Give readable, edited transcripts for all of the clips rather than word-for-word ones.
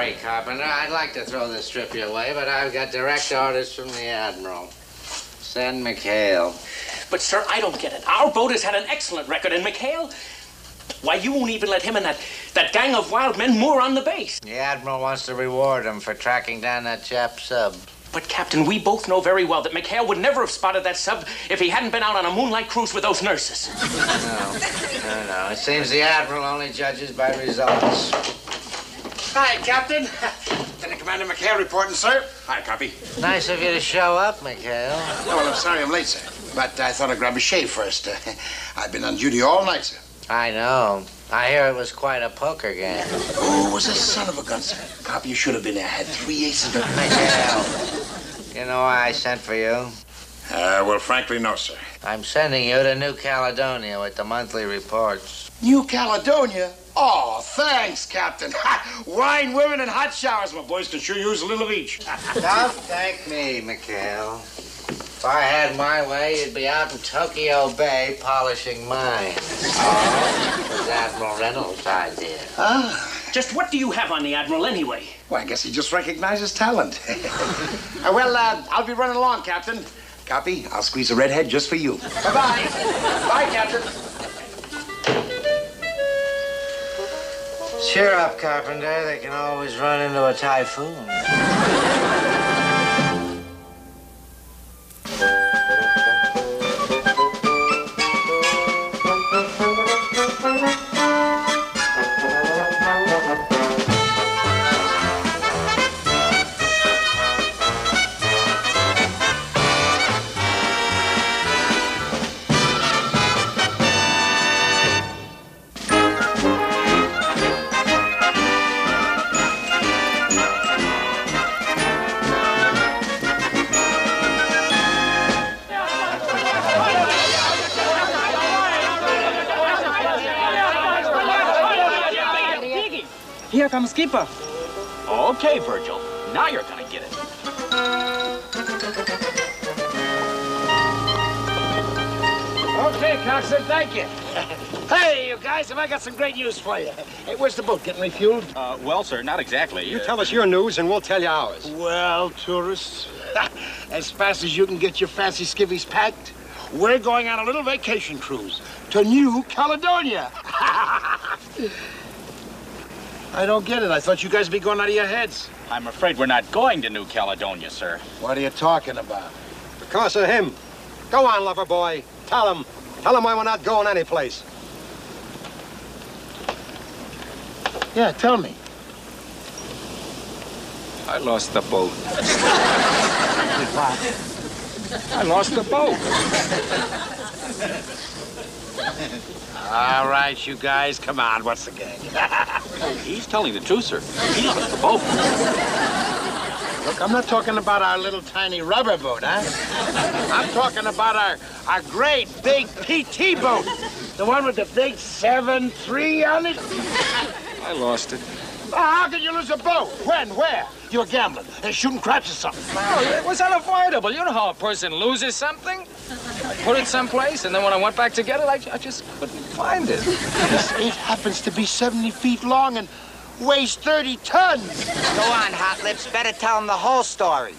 sorry, Carpenter. I'd like to throw this trip your way, but I've got direct orders from the Admiral. Send McHale. But, sir, I don't get it. Our boat has had an excellent record, and McHale... Why, you won't even let him and that gang of wild men moor on the base. The Admiral wants to reward him for tracking down that Jap sub. But, Captain, we both know very well that McHale would never have spotted that sub if he hadn't been out on a moonlight cruise with those nurses. No. It seems the Admiral only judges by results. Hi, Captain. Lieutenant Commander McHale reporting, sir. Hi, copy. Nice of you to show up, McHale. Oh, well, I'm sorry I'm late, sir. But I thought I'd grab a shave first. I've been on duty all night, sir. I know. I hear it was quite a poker game. Oh, it was a son of a gun, sir. Copy, you should have been there. Had 3 aces of McHale, you know why I sent for you? Well, frankly, no, sir. I'm sending you to New Caledonia with the monthly reports. New Caledonia? Oh, thanks, Captain. Wine, women, and hot showers. My boys can sure use a little of each. Don't thank me, McHale. If I had my way, you'd be out in Tokyo Bay polishing mines. Oh, it was Admiral Reynolds' idea. Just what do you have on the Admiral anyway? Well, I guess he just recognizes talent. I'll be running along, Captain. Copy. I'll squeeze a redhead just for you. Bye-bye. Bye, Captain. Cheer up, Carpenter. They can always run into a typhoon. Here comes Skipper. Okay, Virgil. Now you're gonna get it. Okay, Coxswain, thank you. Hey, you guys, have I got some great news for you. Hey, where's the boat? Getting refueled? Well, sir, not exactly. You tell us your news and we'll tell you ours. Well, tourists, as fast as you can get your fancy skivvies packed, we're going on a little vacation cruise to New Caledonia. I don't get it. I thought you guys would be going out of your heads. I'm afraid we're not going to New Caledonia, sir. What are you talking about? Because of him. Go on, lover boy. Tell him. Tell him why we're not going anyplace. Yeah, tell me. I lost the boat. I lost the boat. All right, you guys, come on. What's the game? He's telling the truth, sir. He lost the boat. Look, I'm not talking about our little tiny rubber boat, huh? I'm talking about our great big PT boat. The one with the big 7-3 on it. I lost it. How could you lose a boat? When? Where? You were gambling. Shooting craps or something. No, it was unavoidable. You know how a person loses something? I put it someplace, and then when I went back to get it, I just couldn't find it. It happens to be 70 feet long and weighs 30 tons. Go on, Hot Lips. Better tell him the whole story.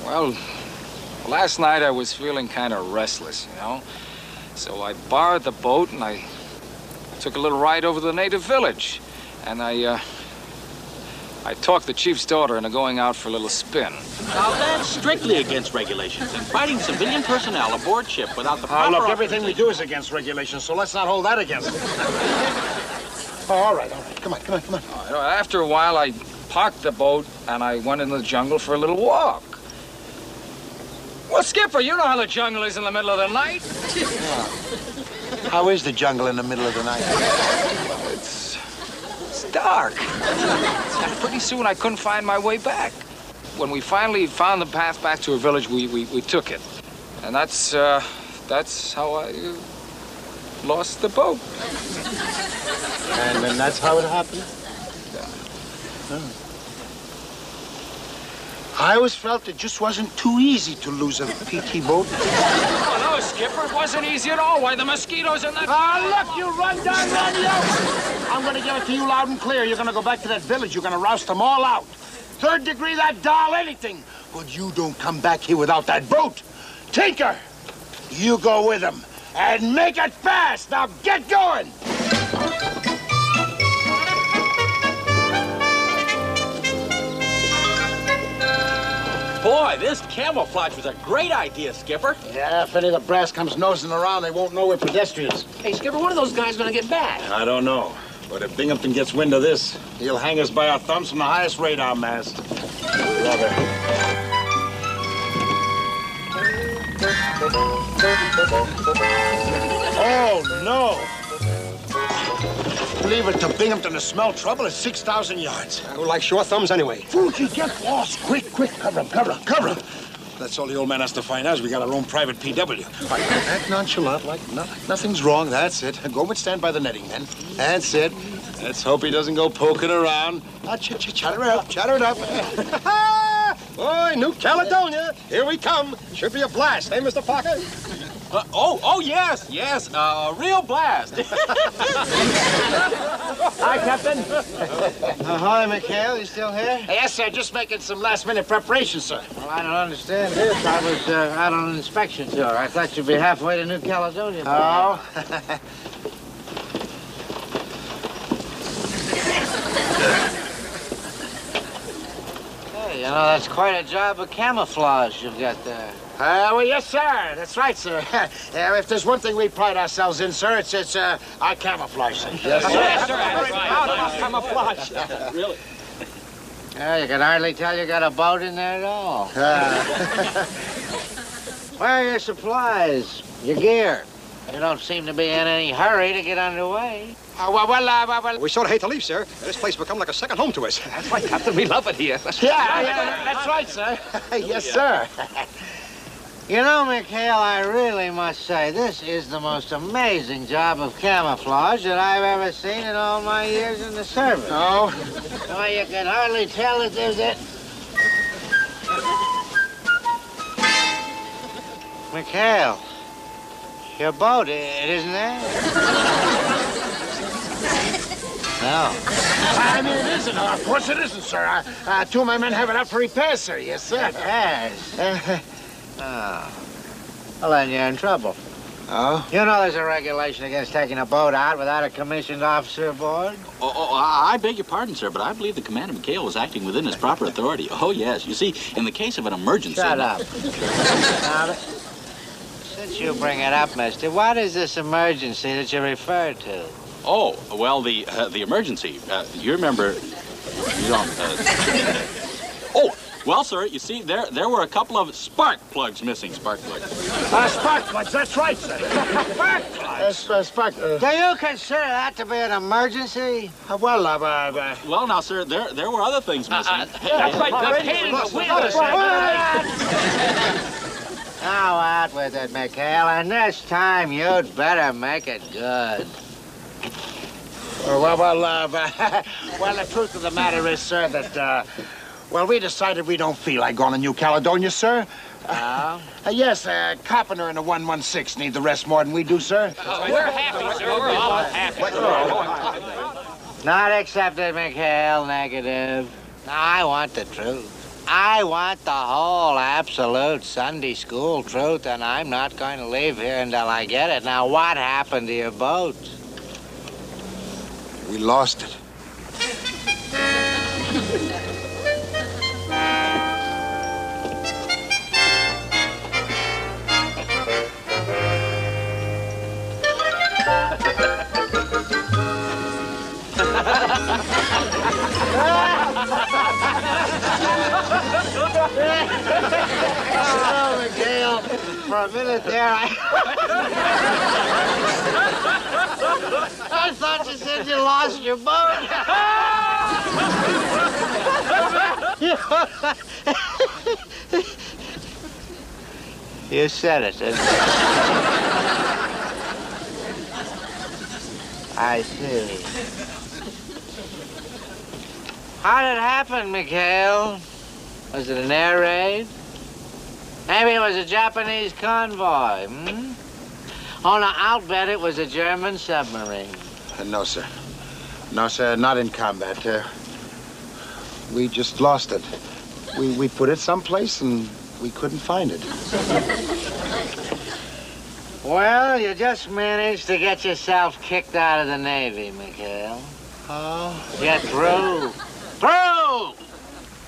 Well, last night I was feeling kind of restless, you know? So I borrowed the boat, and I took a little ride over to the native village. And I talked the chief's daughter into going out for a little spin. Now, that's strictly against regulations. Inviting civilian personnel aboard ship without the proper... Look, everything we do is against regulations, so let's not hold that against them. All right. Come on. After a while, I parked the boat, and I went into the jungle for a little walk. Well, Skipper, you know how the jungle is in the middle of the night. How is the jungle in the middle of the night? It's dark. And pretty soon I couldn't find my way back. When we finally found the path back to a village, we took it. And that's how I lost the boat. And then that's how it happened? Yeah. Oh. I always felt it just wasn't too easy to lose a PT boat. Oh, no, Skipper. It wasn't easy at all. Why, the mosquitoes in that... Look, you run down, run, you! I'm gonna give it to you loud and clear. You're gonna go back to that village. You're gonna roust them all out. Third degree, that doll, anything. But you don't come back here without that boat. Tinker, you go with him. And make it fast. Now get going. Boy, this camouflage was a great idea, Skipper. Yeah, if any of the brass comes nosing around, they won't know we're pedestrians. Hey, Skipper, one of those guys gonna get back. I don't know. But if Binghamton gets wind of this, he'll hang us by our thumbs from the highest radar mast. Brother. Oh, no. Leave it to Binghamton to smell trouble at 6,000 yards. Who likes short thumbs anyway? Fuji, get lost. Quick, quick. Cover him, cover him, cover him. That's all the old man has to find out is we got our own private PW. All right, act nonchalant like nothing's wrong. That's it. Go and stand by the netting, then. That's it. Let's hope he doesn't go poking around. Chatter it up, chatter it up. Boy, New Caledonia. Here we come. Should be a blast, eh, Mr. Parker? Yes, real blast. Hi, Captain. Hi, McHale. You still here? Yes, sir. Just making some last-minute preparations, sir. Well, I don't understand this. I was out on an inspection tour. I thought you'd be halfway to New Caledonia. Oh. Hey, you know, that's quite a job of camouflage you've got there. Well, yes, sir. That's right, sir. If there's one thing we pride ourselves in, sir, it's our camouflage, sir. Yes, sir. That's right. Camouflage. Really? Yeah, you can hardly tell you got a boat in there at all. Where are your supplies, your gear? You don't seem to be in any hurry to get underway. Well. We sort of hate to leave, sir. This place will become like a second home to us. That's right, Captain. We love it here. Yeah, that's right, sir. Yes, sir. You know, McHale, I really must say, this is the most amazing job of camouflage that I've ever seen in all my years in the service. Oh? Why, you can hardly tell that there's a... McHale, your boat, it isn't there? No. I mean, it isn't. Of course it isn't, sir. Two of my men have it up for repairs, sir. Yes, sir. Repairs? Oh. Well, then you're in trouble. Oh? You know there's a regulation against taking a boat out without a commissioned officer aboard? I beg your pardon, sir, but I believe the Commander McHale was acting within his proper authority. Oh, yes. You see, in the case of an emergency... Shut up. Now, since you bring it up, mister, what is this emergency that you refer to? Oh, well, the emergency. You remember... You don't... Oh! Well, sir, you see, there were a couple of spark plugs missing, spark plugs. Spark plugs, that's right, sir. Spark plugs. Do you consider that to be an emergency? Well, now, sir, there were other things missing. That's right, the pin in the wheel. Now out with it, McHale, and this time you'd better make it good. Well, the truth of the matter is, sir, that, well, we decided we don't feel like going to New Caledonia, sir. Yes, Carpenter and the 116 need the rest more than we do, sir. We're happy, sir. We're all happy. Not accepted, McHale. Negative. No, I want the truth. I want the whole absolute Sunday school truth, and I'm not going to leave here until I get it. Now, what happened to your boat? We lost it. Oh, McHale, for a minute there, I thought you said you lost your boat. You said it, didn't you? I see. How did it happen, McHale? Was it an air raid? Maybe it was a Japanese convoy, hmm? Oh, no, I'll bet it was a German submarine. No, sir. No, sir, not in combat. We just lost it. We put it someplace and we couldn't find it. Well, you just managed to get yourself kicked out of the Navy, McHale. Oh? You're through. Through!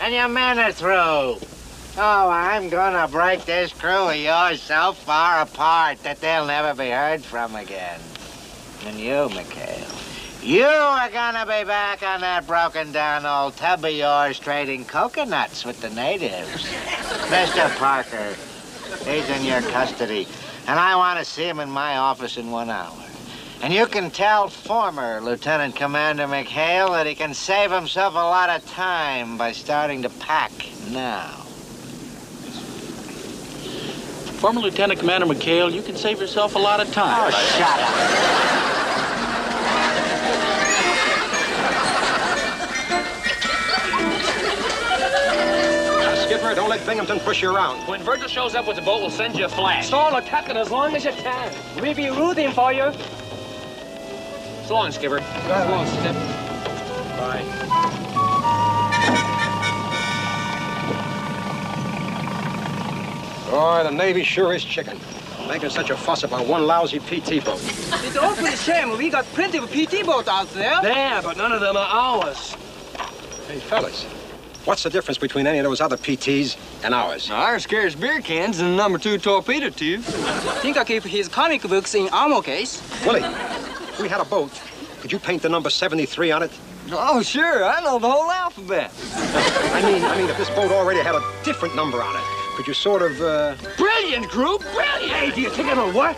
And your men are through. Oh, I'm gonna break this crew of yours so far apart that they'll never be heard from again. And you, McHale, you are gonna be back on that broken-down old tub of yours trading coconuts with the natives. Mr. Parker, he's in your custody, and I want to see him in my office in 1 hour. And you can tell former Lieutenant Commander McHale that he can save himself a lot of time by starting to pack now. Former Lieutenant Commander McHale, you can save yourself a lot of time. Oh, shut up. Skipper, don't let Binghamton push you around. When Virgil shows up with the boat, we'll send you a flash. Stall the captain as long as you can. We'll be rooting for you. So long, Skipper. Go on, Skip. Bye. Boy, the Navy sure is chicken. Making such a fuss about one lousy PT boat. It's awfully shame. We got plenty of PT boats out there. Yeah, but none of them are ours. Hey, fellas, what's the difference between any of those other PTs and ours? Ours carries beer cans and number 2 torpedo tube. I think I keep his comic books in armor case. Willie, if we had a boat, could you paint the number 73 on it? Oh, sure. I know the whole alphabet. I mean, if this boat already had a different number on it, could you sort of, Brilliant, crew, brilliant! Hey, do you think it'll work?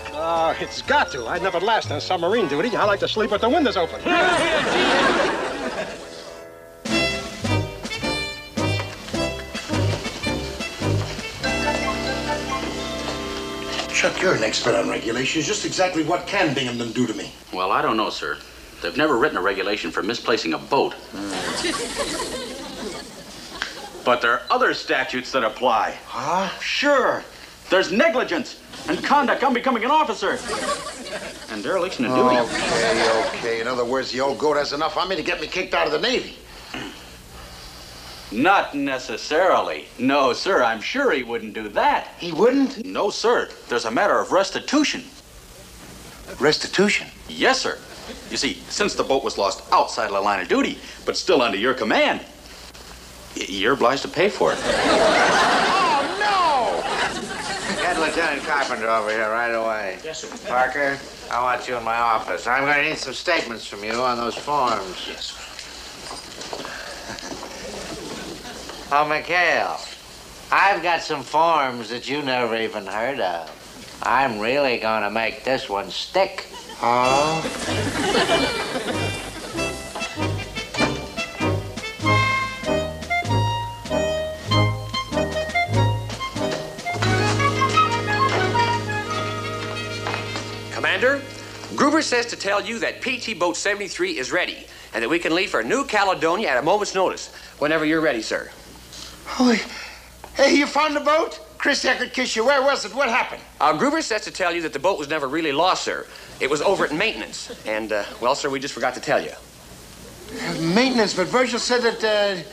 It's got to. I'd never last on submarine duty. I like to sleep with the windows open. Chuck, you're an expert on regulations. Just exactly what can Binghamton do to me? Well, I don't know, sir. They've never written a regulation for misplacing a boat. But there are other statutes that apply. Huh? Sure. There's negligence and conduct unbecoming an officer. And dereliction of duty. Okay. In other words, the old goat has enough on me to get me kicked out of the Navy. Not necessarily. No, sir, I'm sure he wouldn't do that. He wouldn't? No, sir. There's a matter of restitution. Restitution? Yes, sir. You see, since the boat was lost outside of the line of duty, but still under your command, you're obliged to pay for it. Oh, no! Get Lieutenant Carpenter over here right away. Yes, sir. Parker, I want you in my office. I'm going to need some statements from you on those forms. Yes, sir. Oh, McHale, I've got some forms that you never even heard of. I'm really going to make this one stick. Huh? Commander, Gruber says to tell you that PT Boat 73 is ready and that we can leave for New Caledonia at a moment's notice, whenever you're ready, sir. Holy. Hey, you found the boat? Christy, I could kiss you. Where was it? What happened? Gruber says to tell you that the boat was never really lost, sir. It was over at maintenance. And, well, sir, we just forgot to tell you. Maintenance, but Virgil said that,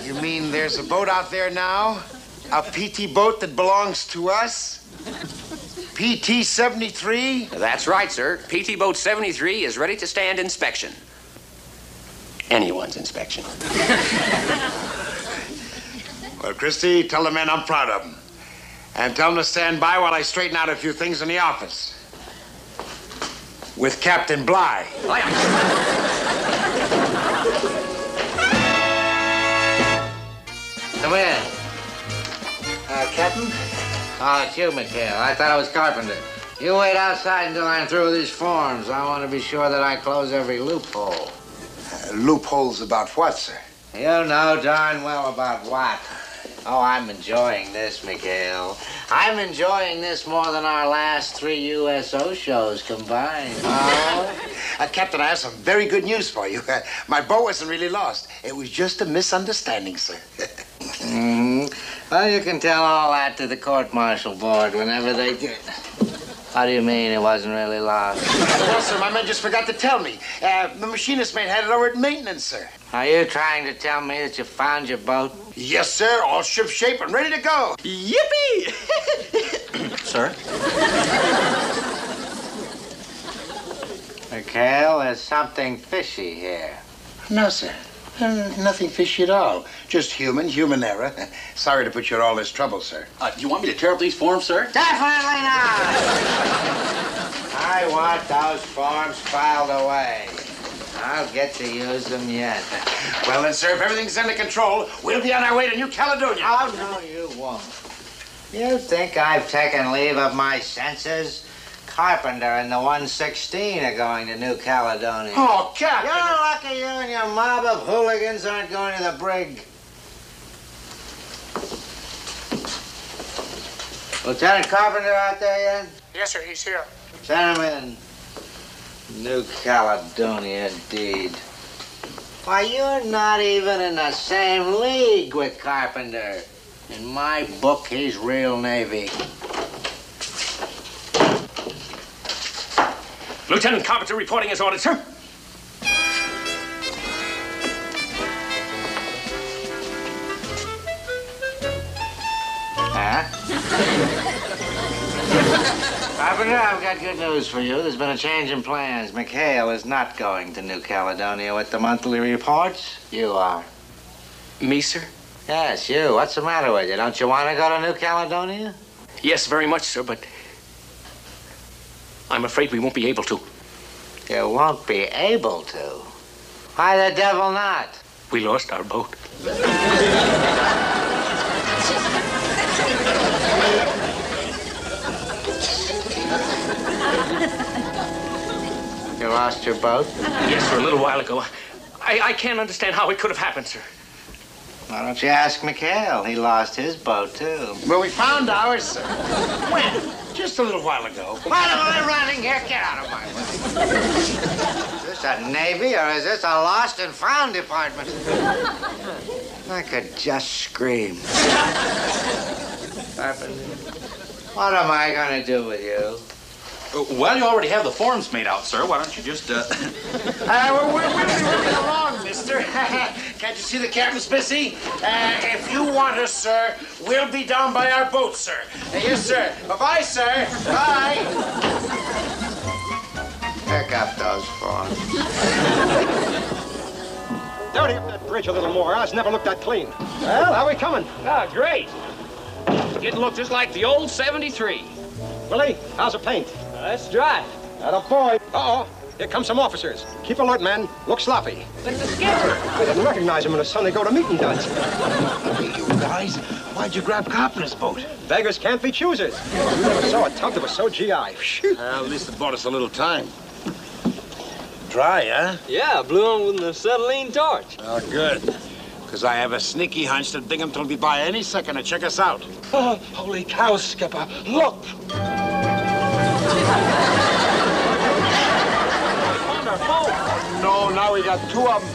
You mean there's a boat out there now? A PT boat that belongs to us? PT 73? That's right, sir. PT Boat 73 is ready to stand inspection. Anyone's inspection. Well, Christy, tell the men I'm proud of them. And tell them to stand by while I straighten out a few things in the office. With Captain Bligh. Come in. Captain? Oh, it's you, McHale. I thought it was Carpenter. You wait outside until I'm through with these forms. I want to be sure that I close every loophole. Loopholes about what, sir? You know darn well about what. Oh, I'm enjoying this, McHale. I'm enjoying this more than our last 3 USO shows combined. Oh. Captain, I have some very good news for you. My boat wasn't really lost. It was just a misunderstanding, sir. Well, you can tell all that to the court-martial board whenever they get. How do you mean it wasn't really lost? Well, sir, my man just forgot to tell me. The machinist mate had it over at maintenance, sir. Are you trying to tell me that you found your boat? Yes, sir. All ship-shape and ready to go. Yippee! Sir? McHale, there's something fishy here. No, sir. Nothing fishy at all. Just human error. Sorry to put you in all this trouble, sir. Do you want me to tear up these forms, sir? Definitely not! I want those forms filed away. I'll get to use them yet. Well, then, sir, if everything's under control, we'll be on our way to New Caledonia. Oh, no, you won't. You think I've taken leave of my senses? Carpenter and the 116 are going to New Caledonia. Oh, Captain! You're lucky you and your mob of hooligans aren't going to the brig. Lieutenant Carpenter out there yet? Yes, sir, he's here. Send him in. New Caledonia, indeed. Why, you're not even in the same league with Carpenter. In my book, he's real Navy. Lieutenant Carpenter reporting as ordered, sir. Huh? Carpenter, I've got good news for you. There's been a change in plans. McHale is not going to New Caledonia with the monthly reports. You are. Me, sir? Yes, you. What's the matter with you? Don't you want to go to New Caledonia? Yes, very much, sir, but I'm afraid we won't be able to. You won't be able to? Why the devil not? We lost our boat. You lost your boat? Yes, sir, a little while ago. I can't understand how it could have happened, sir. Why don't you ask McHale? He lost his boat, too. Well, we found ours, sir. When? Just a little while ago. What am I running here? Get out of my way. Is this a Navy or is this a lost and found department? I could just scream. What am I going to do with you? Well, you already have the forms made out, sir. Why don't you just, We'll be moving along, mister. Can't you see the captain's busy? If you want us, sir, we'll be down by our boat, sir. Yes, sir. Bye-bye, sir. Bye. Pick up those forms. Dirty up that bridge a little more. Ours never looked that clean. Well, how are we coming? Ah, great. Getting look just like the old 73. Willie, how's the paint? Let's drive. Atta boy. Uh-oh. Here come some officers. Keep alert, men. Look sloppy. But the skipper. I didn't recognize him in the sun they go to meeting duds. Hey, you guys, why'd you grab Carpenter's boat? Beggars can't be choosers. You never saw a tug that was so GI. Shoot. At least it bought us a little time. Dry, huh? Yeah, blew on with an acetylene torch. Oh, good. Because I have a sneaky hunch that Binghamton will be by any second to check us out. Oh, holy cow, Skipper. Look. No, now we got 2 of them.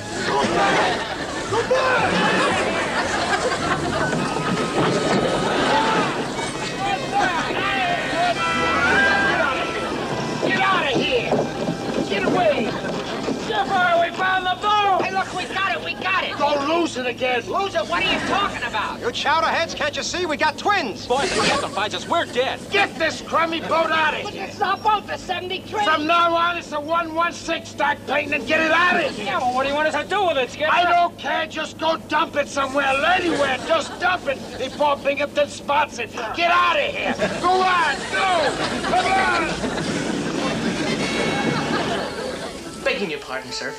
Get out of here! Get away! Skipper, we found the boat! Hey, look, we got it, we got it! Don't lose it again. Lose it? What are you talking about? You chowderheads, can't you see? We got twins. boys, if the captain finds us, we're dead. Get this crummy boat out of here. It's our boat, the 73. From now on, it's a 116. Start painting and get it out of here. Yeah, well, what do you want us to do with it, Skipper? I don't care. Just go dump it somewhere, anywhere. Just dump it before Binghamton spots it. Get out of here. Go on, go. Come on. Begging your pardon, sir,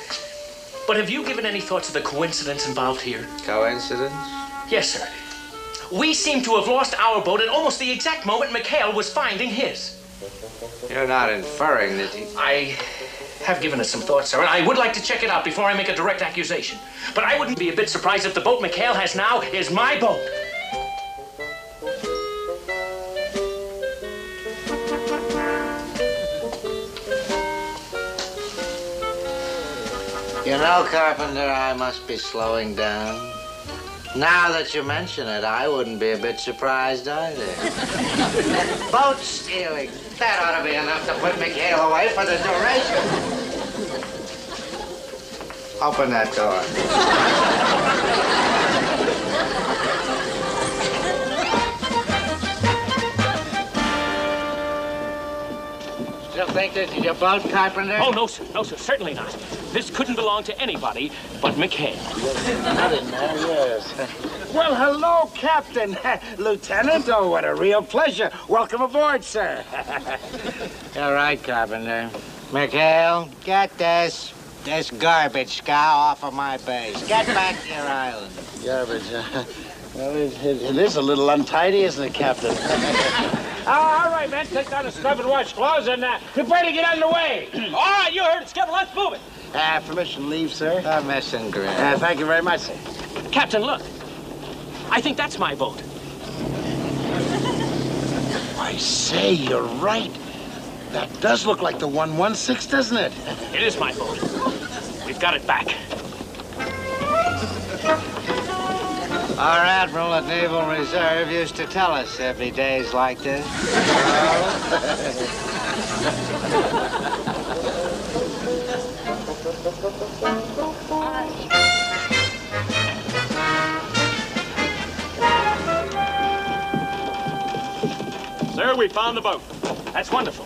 but have you given any thought to the coincidence involved here? Coincidence? Yes, sir. We seem to have lost our boat at almost the exact moment McHale was finding his. You're not inferring that he... I have given it some thought, sir, and I would like to check it out before I make a direct accusation. But I wouldn't be a bit surprised if the boat McHale has now is my boat. You know, Carpenter, I must be slowing down. Now that you mention it, I wouldn't be a bit surprised either. Boat stealing. That ought to be enough to put McHale away for the duration. Open that door. Still think this is your boat, Carpenter? Oh, no, sir. No, sir. Certainly not. This couldn't belong to anybody but McHale. Not in there, yes. Well, hello, Captain. Lieutenant, oh, what a real pleasure. Welcome aboard, sir. You're right, Carpenter. McHale, get this garbage scow off of my base. Get back to your island. Garbage, well, it is a little untidy, isn't it, Captain? All right, man, take down the scrub and wash clothes and prepare to get underway. All right, you heard it, Skipper. Let's move it. Permission to leave, sir? Miss and Grin. Thank you very much, sir. Captain, look. I think that's my boat. I say, you're right. That does look like the 116, doesn't it? It is my boat. We've got it back. Our admiral at Naval Reserve used to tell us there'd be days like this. Sir, we found the boat. That's wonderful.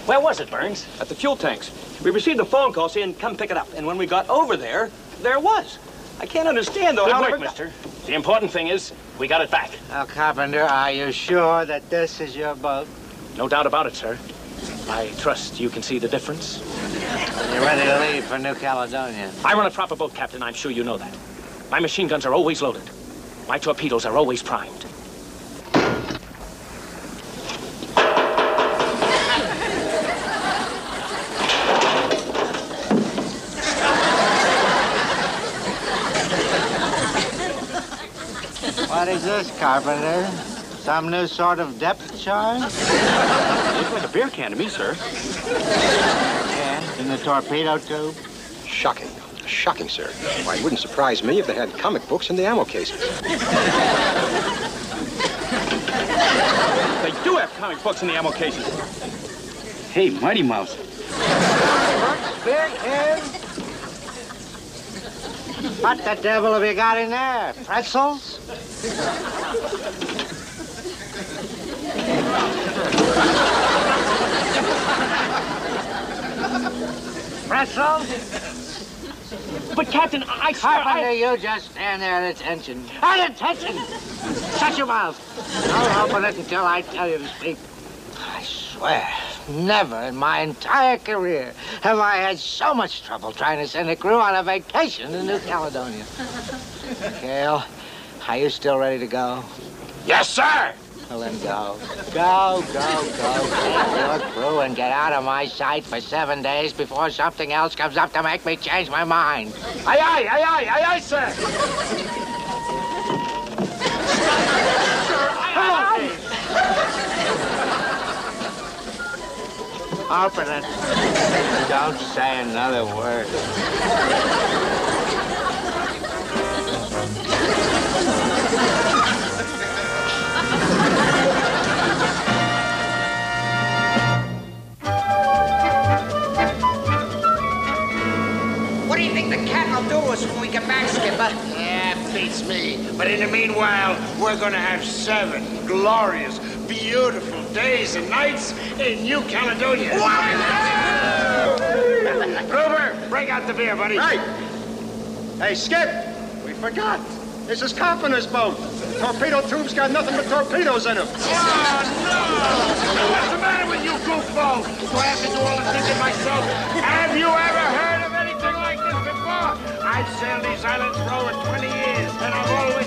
Where was it, Burns? At the fuel tanks. We received a phone call saying, come pick it up. And when we got over there, there it was. I can't understand, though. Good work, mister. The important thing is, we got it back. Now, Carpenter, are you sure that this is your boat? No doubt about it, sir. I trust you can see the difference. You're ready to leave for New Caledonia. I run a proper boat, Captain. I'm sure you know that. My machine guns are always loaded. My torpedoes are always primed. What is this, Carpenter? Some new sort of depth charge? Looks like a beer can to me, sir. Yeah, in the torpedo tube? Shocking. Shocking, sir. Why, it wouldn't surprise me if they had comic books in the ammo cases. They do have comic books in the ammo cases. Hey, Mighty Mouse. Big head? What the devil have you got in there? Pretzels? Pretzels? But, Captain, I swear Carpenter, you just stand there at attention. At attention! Shut your mouth. Don't open it until I tell you to speak. I swear, never in my entire career have I had so much trouble trying to send a crew on a vacation to New Caledonia. McHale, are you still ready to go? Yes, sir. Well, then go. Go. Take your crew and get out of my sight for 7 days before something else comes up to make me change my mind. Aye, sir. Open it. Don't say another word. What do you think the captain will do to us when we get back, Skipper? Yeah, beats me. But in the meanwhile, we're gonna have 7 glorious, beautiful days and nights in New Caledonia. Gruber, bring out the beer, buddy. Right. Hey, Skip, we forgot. This is Carpenter's boat. Torpedo tubes got nothing but torpedoes in them. Oh, no! What's the matter with you, goofball? Do I have to do all the thinking myself? Have you ever heard of anything like this before? I've sailed these islands for over 20 years, and I've always